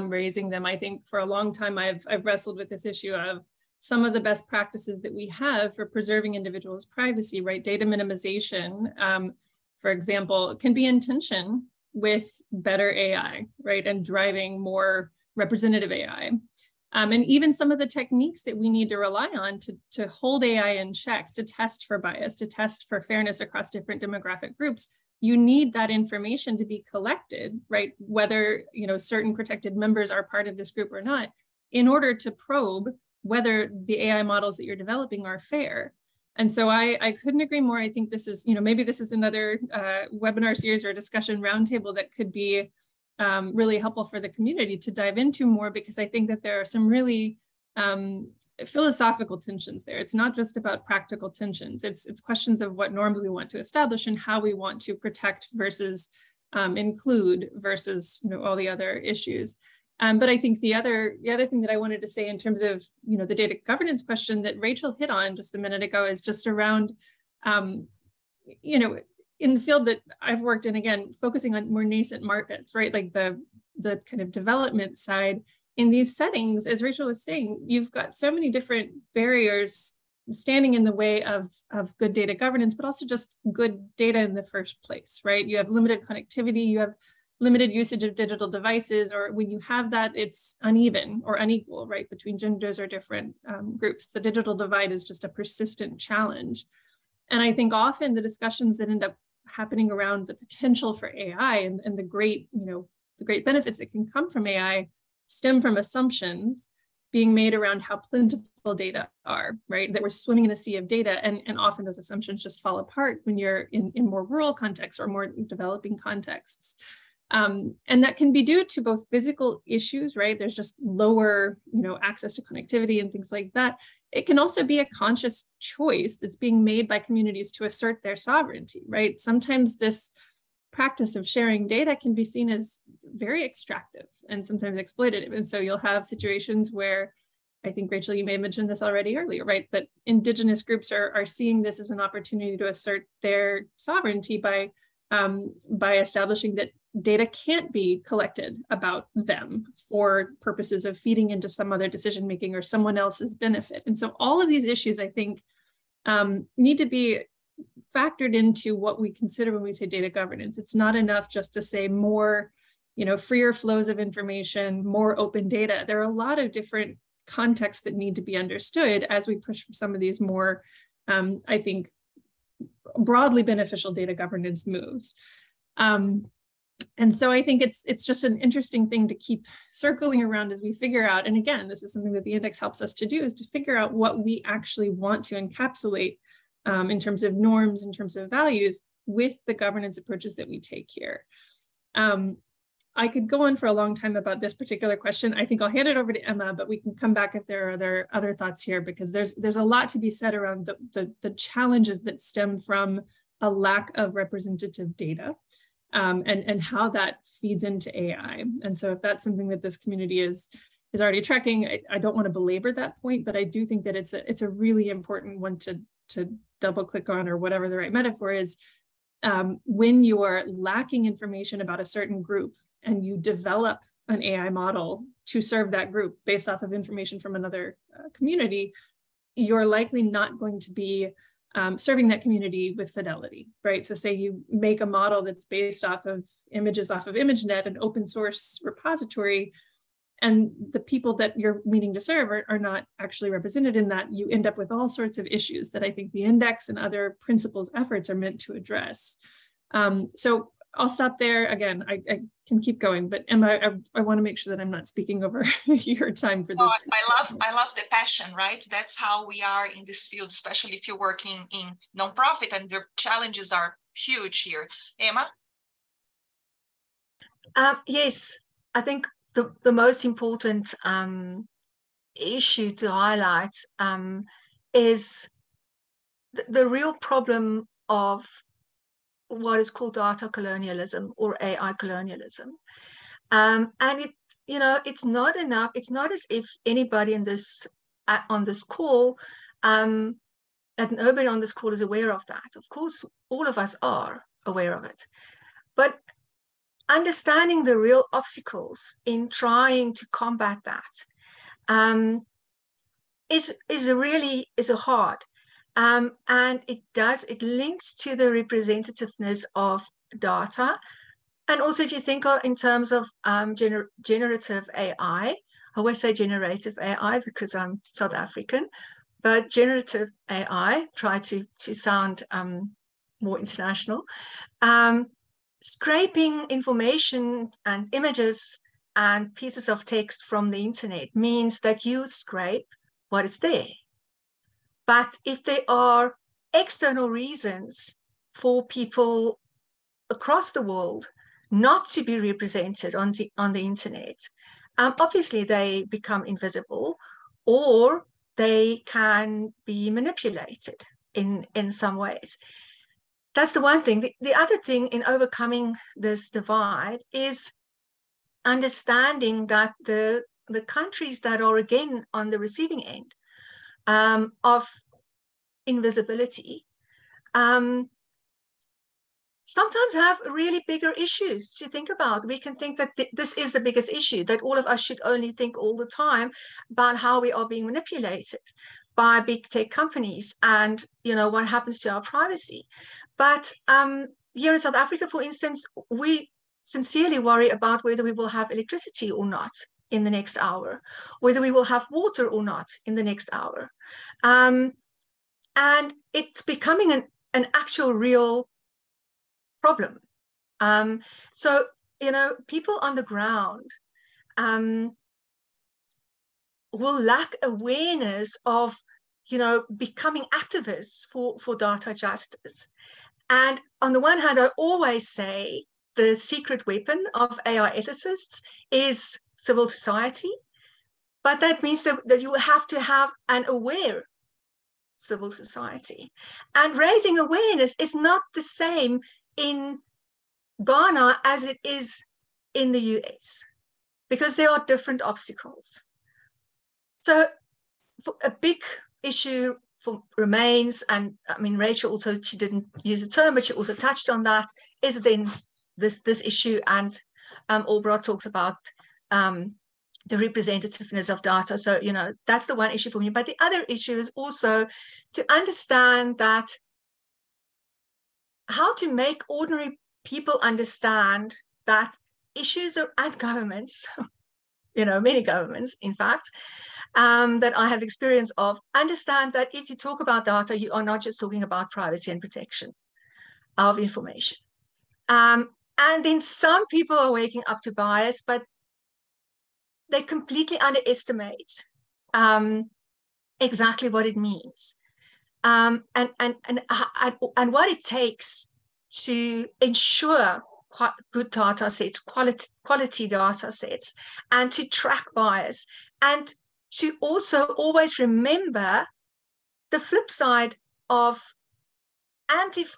raising them. I think for a long time, I've wrestled with this issue of some of the best practices that we have for preserving individuals' privacy, right? Data minimization, for example, can be in tension with better AI, right? And driving more representative AI. And even some of the techniques that we need to rely on to hold AI in check, to test for bias, to test for fairness across different demographic groups, you need that information to be collected, right? Whether, you know, certain protected members are part of this group or not, in order to probe whether the AI models that you're developing are fair. And so I couldn't agree more. I think this is, you know, maybe this is another webinar series or discussion roundtable that could be really helpful for the community to dive into more, because I think that there are some really philosophical tensions there. It's not just about practical tensions. It's questions of what norms we want to establish and how we want to protect versus include versus, you know, all the other issues. But I think the other thing that I wanted to say in terms of, you know, the data governance question that Rachel hit on just a minute ago is just around, you know, in the field that I've worked in, again, focusing on more nascent markets, right? Like the kind of development side in these settings, as Rachel was saying, you've got so many different barriers standing in the way of good data governance, but also just good data in the first place, right? You have limited connectivity, you have limited usage of digital devices, or when you have that, it's uneven or unequal, right, between genders or different groups. The digital divide is just a persistent challenge. And I think often the discussions that end up happening around the potential for AI and the great, you know, the great benefits that can come from AI stem from assumptions being made around how plentiful data are, right? That we're swimming in a sea of data, and often those assumptions just fall apart when you're in more rural contexts or more developing contexts. And that can be due to both physical issues, right? There's just lower, you know, access to connectivity and things like that. It can also be a conscious choice that's being made by communities to assert their sovereignty, right? Sometimes this practice of sharing data can be seen as very extractive and sometimes exploitative. And so you'll have situations where, I think, Rachel, you may have mentioned this already earlier, right? That Indigenous groups are seeing this as an opportunity to assert their sovereignty by establishing that data can't be collected about them for purposes of feeding into some other decision-making or someone else's benefit. And so all of these issues, I think, need to be factored into what we consider when we say data governance. It's not enough just to say more, you know, freer flows of information, more open data. There are a lot of different contexts that need to be understood as we push for some of these more, I think, broadly beneficial data governance moves. And so I think it's just an interesting thing to keep circling around as we figure out, and again, this is something that the index helps us to do, is to figure out what we actually want to encapsulate in terms of norms, in terms of values, with the governance approaches that we take here. I could go on for a long time about this particular question. I think I'll hand it over to Emma, but we can come back if there are other thoughts here, because there's a lot to be said around the challenges that stem from a lack of representative data. and how that feeds into AI. And so if that's something that this community is already tracking, I don't want to belabor that point, but I do think that it's a really important one to double click on, or whatever the right metaphor is. When you are lacking information about a certain group and you develop an AI model to serve that group based off of information from another community, you're likely not going to be serving that community with fidelity, right? So say you make a model that's based off of images off of ImageNet, an open source repository, and the people that you're meaning to serve are not actually represented in that, you end up with all sorts of issues that I think the index and other principles efforts are meant to address. So I'll stop there. Again, I can keep going, but Emma, I want to make sure that I'm not speaking over your time for this. I love the passion, right? That's how we are in this field, especially if you're working in nonprofit, and the challenges are huge here. Emma? Yes, I think the most important issue to highlight is the real problem of what is called data colonialism or AI colonialism. And it's not enough. It's not as if anybody in this on this call, that nobody on this call is aware of that. Of course, all of us are aware of it, but understanding the real obstacles in trying to combat that is hard. And it links to the representativeness of data. And also, if you think in terms of generative AI, I always say generative AI because I'm South African, but generative AI, try to sound more international. Scraping information and images and pieces of text from the internet means that you scrape what is there. But if there are external reasons for people across the world not to be represented on the internet, obviously they become invisible, or they can be manipulated in some ways. That's the one thing. The other thing in overcoming this divide is understanding that the countries that are again on the receiving end of invisibility sometimes have really bigger issues to think about. We can think that this is the biggest issue, that all of us should only think all the time about how we are being manipulated by big tech companies and what happens to our privacy. But here in South Africa, for instance, we sincerely worry about whether we will have electricity or not in the next hour, whether we will have water or not in the next hour. And it's becoming an actual real problem. So, people on the ground will lack awareness of, becoming activists for data justice. And on the one hand, I always say the secret weapon of AI ethicists is civil society, but that means that you have to have an aware civil society. And raising awareness is not the same in Ghana as it is in the US, because there are different obstacles. So a big issue remains, and I mean, Rachel also, she didn't use the term, but she also touched on that, is then this issue, and Albra talks about the representativeness of data. So, that's the one issue for me. But the other issue is also to understand that how to make ordinary people understand that issues and governments, many governments, in fact, that I have experience of, understand that if you talk about data, you are not just talking about privacy and protection of information. And then some people are waking up to bias, but they completely underestimate exactly what it means. And what it takes to ensure good data sets, quality data sets, and to track bias, and to also always remember the flip side of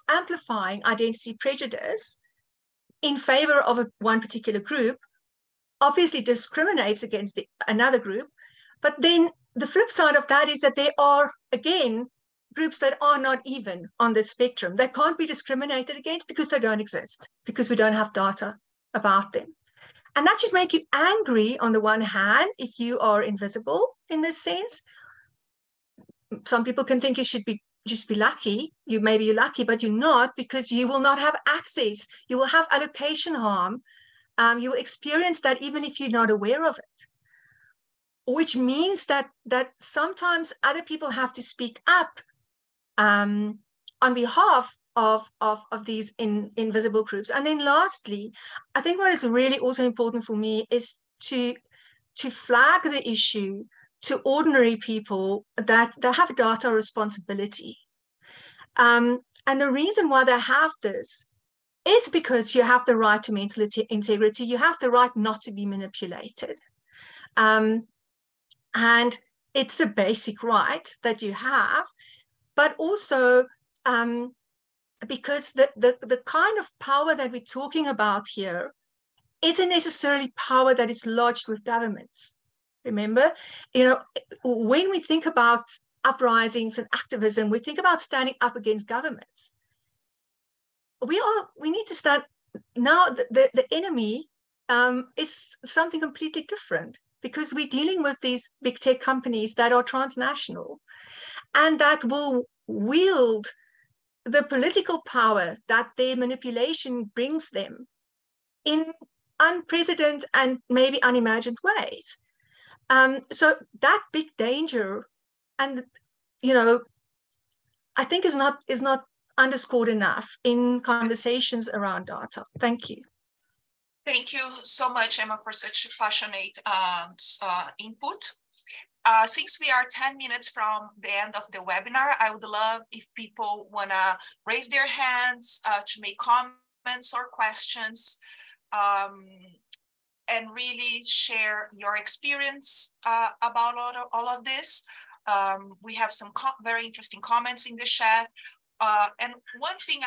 amplifying identity prejudice in favor of one particular group obviously discriminates against another group. But then the flip side of that is that there are, again, groups that are not even on the spectrum. They can't be discriminated against because they don't exist, because we don't have data about them. And that should make you angry on the one hand, if you are invisible in this sense. Some people can think you should be just be lucky. Maybe you're lucky, but you're not, because you will not have access. You will have allocation harm. You will experience that even if you're not aware of it, which means that sometimes other people have to speak up on behalf of these invisible groups. And then lastly, I think what is really also important for me is to flag the issue to ordinary people that they have data responsibility. And the reason why they have this is because you have the right to mental integrity. You have the right not to be manipulated. And it's a basic right that you have, but also because the kind of power that we're talking about here isn't necessarily power that is lodged with governments. Remember, when we think about uprisings and activism, we think about standing up against governments. We need to stand now. The enemy is something completely different, because we're dealing with these big tech companies that are transnational and that will wield the political power that their manipulation brings them in unprecedented and maybe unimagined ways. So that big danger, and I think is not underscored enough in conversations around data. Thank you. Thank you so much, Emma, for such passionate input. Since we are 10 minutes from the end of the webinar, I would love if people want to raise their hands to make comments or questions, and really share your experience about all of this. We have some very interesting comments in the chat. And one thing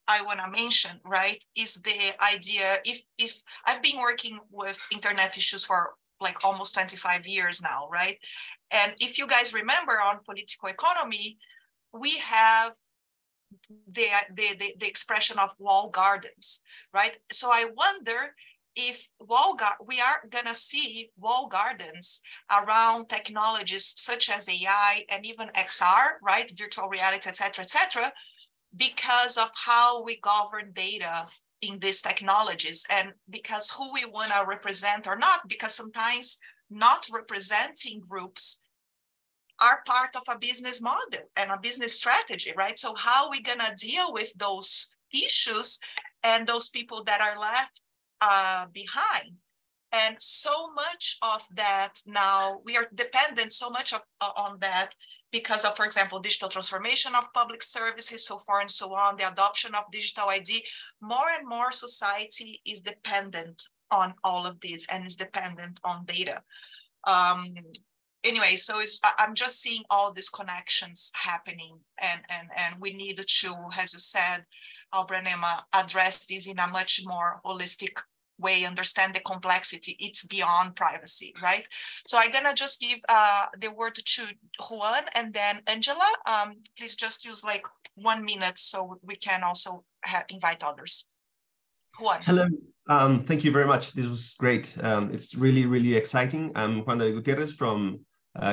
I want to mention, right, is the idea, if I've been working with internet issues for like almost 25 years now, right? And if you guys remember on political economy, we have the expression of wall gardens, right? So I wonder if we are gonna see wall gardens around technologies such as AI and even XR, right? Virtual reality, et cetera, because of how we govern data in these technologies, and because who we want to represent or not, because sometimes not representing groups are part of a business model and a business strategy, right? So how are we going to deal with those issues and those people that are left behind? And so much of that now, we are dependent so much on that because of, for example, digital transformation of public services, so far and so on, the adoption of digital ID. More and more society is dependent on all of this and is dependent on data. Anyway, so I'm just seeing all these connections happening, and we need to, as you said, Alba and Emma, address this in a much more holistic way, understand the complexity. It's beyond privacy, right? So I'm gonna just give the word to Juan and then Angela. Please just use like 1 minute so we can also invite others. Juan. Hello, thank you very much. This was great. It's really, really exciting. I'm Juan de Gutierrez from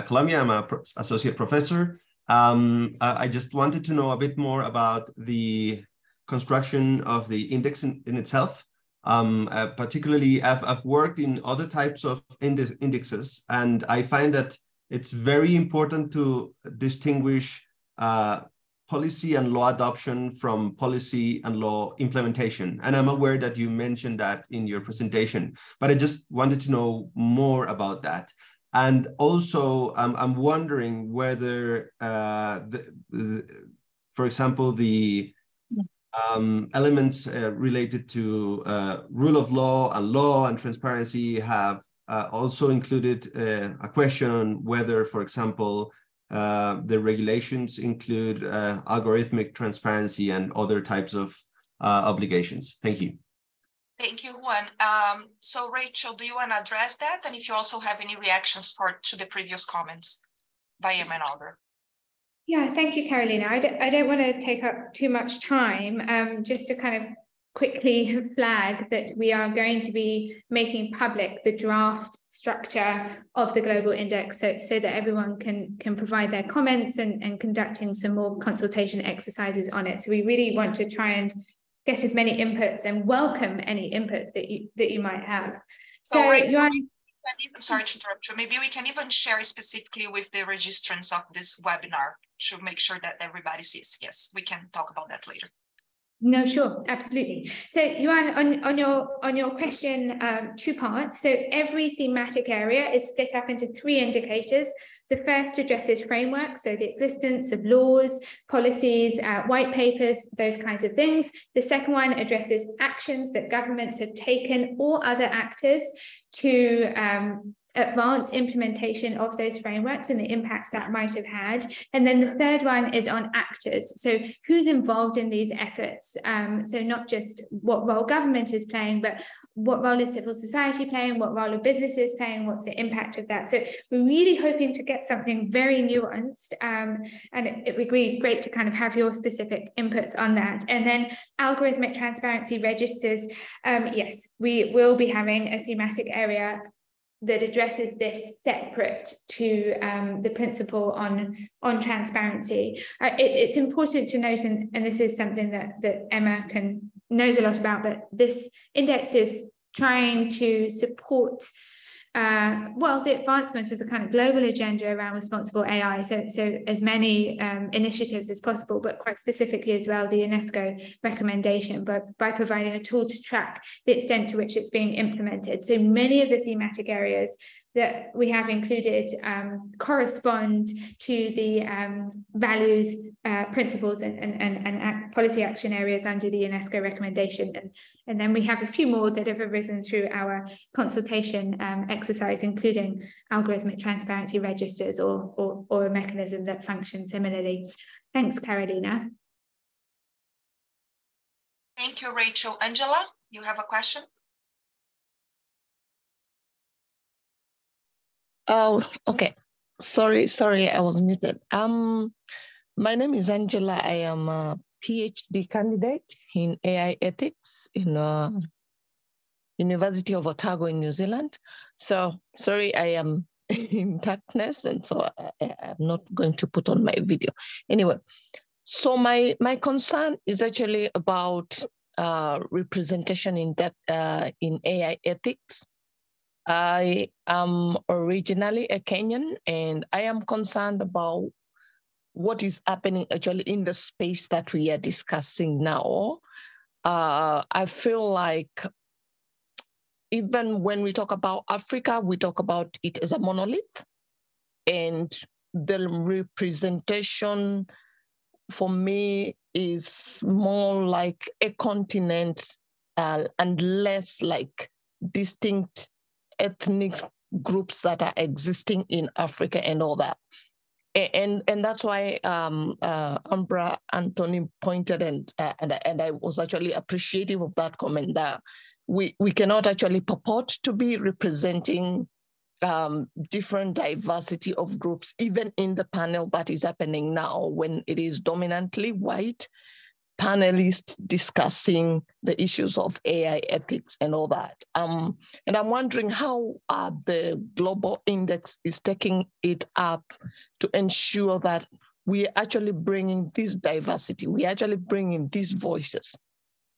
Colombia. I'm an associate professor. I just wanted to know a bit more about the construction of the index in itself. Particularly, I've worked in other types of indexes, and I find that it's very important to distinguish policy and law adoption from policy and law implementation. And I'm aware that you mentioned that in your presentation, but I just wanted to know more about that. And also, I'm wondering whether, for example, the elements related to rule of law and transparency have also included a question on whether, for example, the regulations include algorithmic transparency and other types of obligations. Thank you. Thank you, Juan. So Rachel, do you want to address that? And if you also have any reactions to the previous comments by Emma and Alba? Yeah, thank you, Carolina. I don't want to take up too much time, just to kind of quickly flag that we are going to be making public the draft structure of the global index so that everyone can provide their comments and conducting some more consultation exercises on it. So we really want to try and get as many inputs and welcome any inputs that you might have. So sorry to interrupt you. Maybe we can even share specifically with the registrants of this webinar to make sure that everybody sees. Yes, we can talk about that later. No, sure, absolutely. So, Johan, on your question, 2 parts. So every thematic area is split up into 3 indicators. The first addresses frameworks, so the existence of laws, policies, white papers, those kinds of things. The second one addresses actions that governments have taken or other actors to advance implementation of those frameworks and the impacts that might have had. And then the third one is on actors. So who's involved in these efforts? So not just what role government is playing, but what role is civil society playing, what role are businesses playing, what's the impact of that? So we're really hoping to get something very nuanced, and it would be great to kind of have your specific inputs on that. And then algorithmic transparency registers, yes, we will be having a thematic area that addresses this separate to the principle on transparency. It's important to note, and this is something that Emma knows a lot about, but this index is trying to support the advancement of the kind of global agenda around responsible AI, so as many initiatives as possible, but quite specifically as well the UNESCO recommendation, but by providing a tool to track the extent to which it's being implemented. So many of the thematic areas that we have included correspond to the values, principles, and policy action areas under the UNESCO recommendation. And then we have a few more that have arisen through our consultation exercise, including algorithmic transparency registers or a mechanism that functions similarly. Thanks, Carolina. Thank you, Rachel. Angela, you have a question? Oh, okay. Sorry, I was muted. My name is Angela. I am a PhD candidate in AI ethics in University of Otago in New Zealand. So sorry, I am in darkness, and so I'm not going to put on my video. Anyway, so my concern is actually about representation in AI ethics. I am originally a Kenyan, and I am concerned about what is happening actually in the space that we are discussing now. I feel like even when we talk about Africa, we talk about it as a monolith, and the representation for me is more like a continent and less like distinct ethnic groups that are existing in Africa and all that. And that's why Umbra Anthony pointed and I was actually appreciative of that comment that we cannot actually purport to be representing different diversity of groups, even in the panel that is happening now when it is dominantly white panelists discussing the issues of AI ethics and all that. And I'm wondering how the global index is taking it up to ensure that we are actually bringing this diversity, we are actually bringing these voices,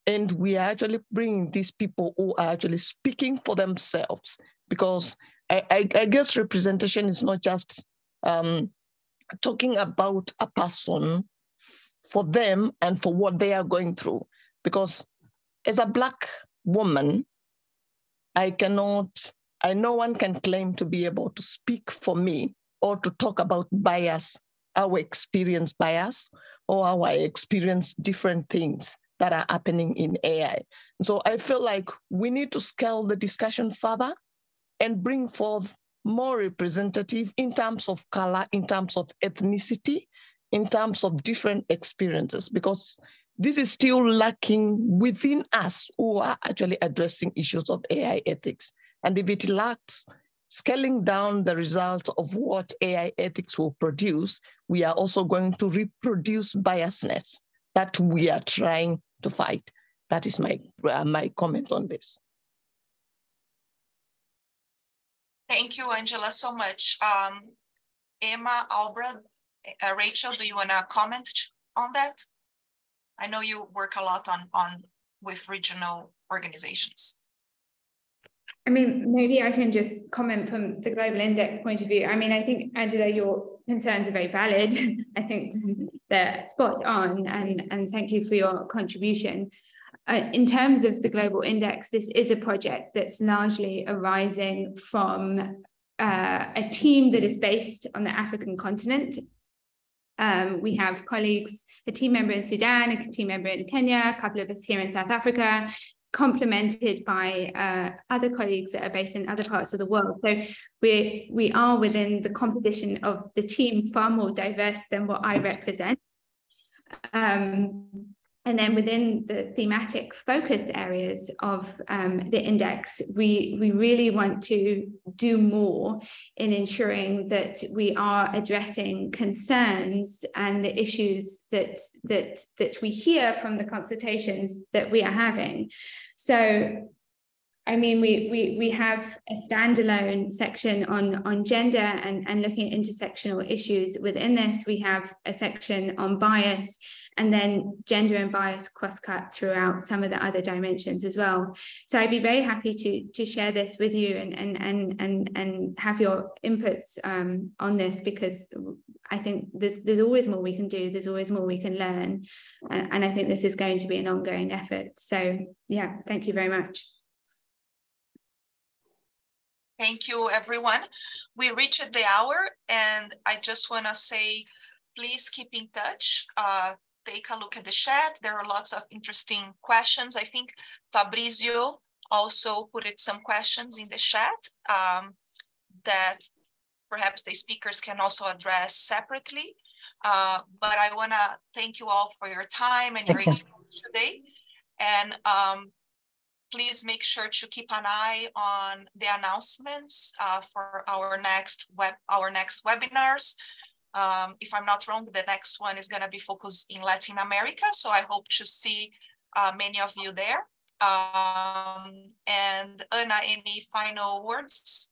and we are actually bringing these people who are actually speaking for themselves, because I guess representation is not just talking about a person for them and for what they are going through. Because as a Black woman, no one can claim to be able to speak for me or to talk about bias, our experience bias, or how I experience different things that are happening in AI. So I feel like we need to scale the discussion further and bring forth more representative in terms of color, in terms of ethnicity, in terms of different experiences, because this is still lacking within us who are actually addressing issues of AI ethics. And if it lacks scaling down the results of what AI ethics will produce, we are also going to reproduce biasness that we are trying to fight. That is my comment on this. Thank you, Angela, so much. Emma, Alba, Rachel, do you want to comment on that? I know you work a lot with regional organizations. I mean, maybe I can just comment from the Global Index point of view. I mean, I think, Angela, your concerns are very valid. I think they're spot on, and thank you for your contribution. In terms of the Global Index, this is a project that's largely arising from a team that is based on the African continent. We have colleagues, a team member in Sudan, a team member in Kenya, a couple of us here in South Africa, complemented by other colleagues that are based in other parts of the world. So we are within the composition of the team far more diverse than what I represent. And then within the thematic focused areas of the index, we really want to do more in ensuring that we are addressing concerns and the issues that we hear from the consultations that we are having. So, I mean, we have a standalone section on gender and looking at intersectional issues. Within this, we have a section on bias, and then gender and bias cross-cut throughout some of the other dimensions as well. So I'd be very happy to share this with you and have your inputs on this, because I think there's always more we can do, there's always more we can learn, and I think this is going to be an ongoing effort. So yeah, thank you very much. Thank you, everyone. We reached the hour, and I just want to say, please keep in touch. Take a look at the chat. There are lots of interesting questions. I think Fabrizio also put some questions in the chat that perhaps the speakers can also address separately. But I want to thank you all for your time and your experience today. And please make sure to keep an eye on the announcements for our next webinars. If I'm not wrong, the next one is going to be focused in Latin America. So I hope to see many of you there. And Anna, any final words?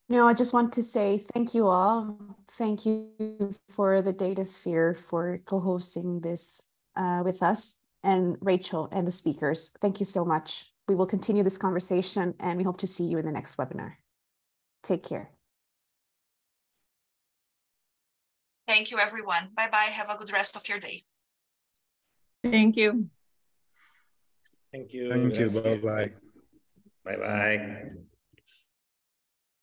No, I just want to say thank you all. Thank you for the Datasphere for co-hosting this with us, and Rachel and the speakers. Thank you so much. We will continue this conversation, and we hope to see you in the next webinar. Take care. Thank you, everyone. Bye-bye. Have a good rest of your day. Thank you. Thank you. Thank you. Bye-bye. Bye-bye.